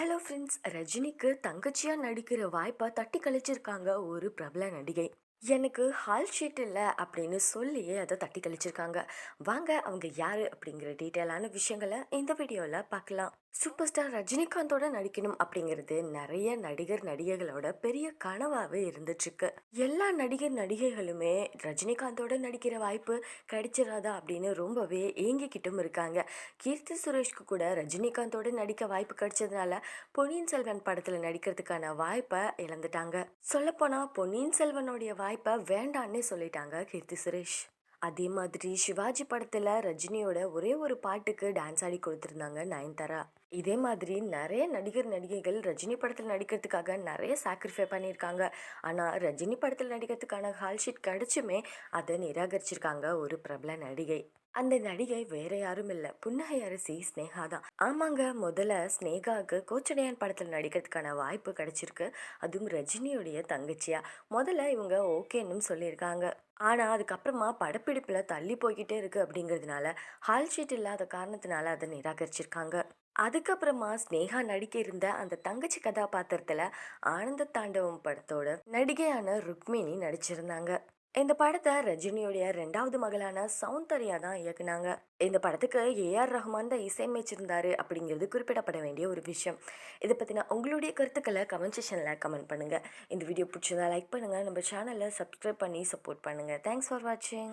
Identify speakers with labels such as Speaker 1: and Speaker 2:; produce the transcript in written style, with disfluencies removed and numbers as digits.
Speaker 1: Hello friends, ரஜினிக்கு தங்கச்சியா நடிக்கிற வாய்ப்பை தட்டி கழிச்சிருக்காங்க ஒரு பிரபல நடிகை. எனக்கு ஹால் ஷீட் இல்லை அப்படின்னு சொல்லியே அதை தட்டி கழிச்சிருக்காங்க. வாங்க அவங்க யாரு அப்படிங்கிற டீட்டெயிலான விஷயங்களை இந்த வீடியோவில் பார்க்கலாம். சூப்பர் ஸ்டார் ரஜினிகாந்தோட நடிக்கணும் அப்படிங்கிறது நிறைய நடிகர் நடிகைகளோட பெரிய கனவாகவே இருந்துச்சுக்கு. எல்லா நடிகர் நடிகைகளுமே ரஜினிகாந்தோட நடிக்கிற வாய்ப்பு கிடைச்சிடாதா அப்படின்னு ரொம்பவே ஏங்கிக்கிட்டும் இருக்காங்க. கீர்த்தி சுரேஷ்க்கு கூட ரஜினிகாந்தோட நடிக்க வாய்ப்பு கிடைச்சதுனால பொன்னியின் செல்வன் படத்துல நடிக்கிறதுக்கான வாய்ப்பை இழந்துட்டாங்க. சொல்லப்போனா பொன்னியின் செல்வனுடைய வாய்ப்பை வேண்டான்னே சொல்லிட்டாங்க கீர்த்தி சுரேஷ். அதே மாதிரி சிவாஜி படத்துல ரஜினியோட ஒரே ஒரு பாட்டுக்கு டான்ஸ் ஆடி கொடுத்திருந்தாங்க நயன்தாரா. இதே மாதிரி நிறைய நடிகர் நடிகைகள் ரஜினி படத்தில் நடிக்கிறதுக்காக நிறைய சாக்ரிஃபை பண்ணியிருக்காங்க. ஆனால் ரஜினி படத்தில் நடிக்கிறதுக்கான ஹால் ஷீட் கிடைச்சுமே அதை நிராகரிச்சிருக்காங்க ஒரு பிரபல நடிகை. அந்த நடிகை வேற யாரும் இல்ல, புன்னகை அரசி ஸ்னேகா தான். ஆமாங்க, முதல்ல ஸ்னேகாவுக்கு கோச்சடையான் படத்துல நடிக்கிறதுக்கான வாய்ப்பு கிடைச்சிருக்கு. அதுவும் ரஜினியுடைய தங்கச்சியா. முதல்ல இவங்க ஓகேன்னு சொல்லியிருக்காங்க. ஆனா அதுக்கப்புறமா படப்பிடிப்புல தள்ளி போய்கிட்டே இருக்கு அப்படிங்கிறதுனால ஹால் ஷீட் இல்லாத காரணத்தினால அதை நிராகரிச்சிருக்காங்க. அதுக்கப்புறமா ஸ்னேகா நடிக்க இருந்த அந்த தங்கச்சி கதாபாத்திரத்துல ஆனந்த தாண்டவம் படத்தோட நடிகையான ருக்மிணி நடிச்சிருந்தாங்க. இந்த படத்தை ரஜினியுடைய ரெண்டாவது மகளான சௌந்தர்யா தான் இயக்குனாங்க. இந்த படத்துக்கு ஏஆர் ரஹ்மான் தான் இசையமைச்சிருந்தாரு அப்படிங்கிறது குறிப்பிடப்பட வேண்டிய ஒரு விஷயம். இதை பற்றின உங்களுடைய கருத்துக்களை கமெண்ட் செக்ஷனில் கமெண்ட் பண்ணுங்கள். இந்த வீடியோ பிடிச்சதா லைக் பண்ணுங்கள். நம்ம சேனலை சப்ஸ்கிரைப் பண்ணி சப்போர்ட் பண்ணுங்கள். தேங்க்ஸ் ஃபார் வாட்சிங்.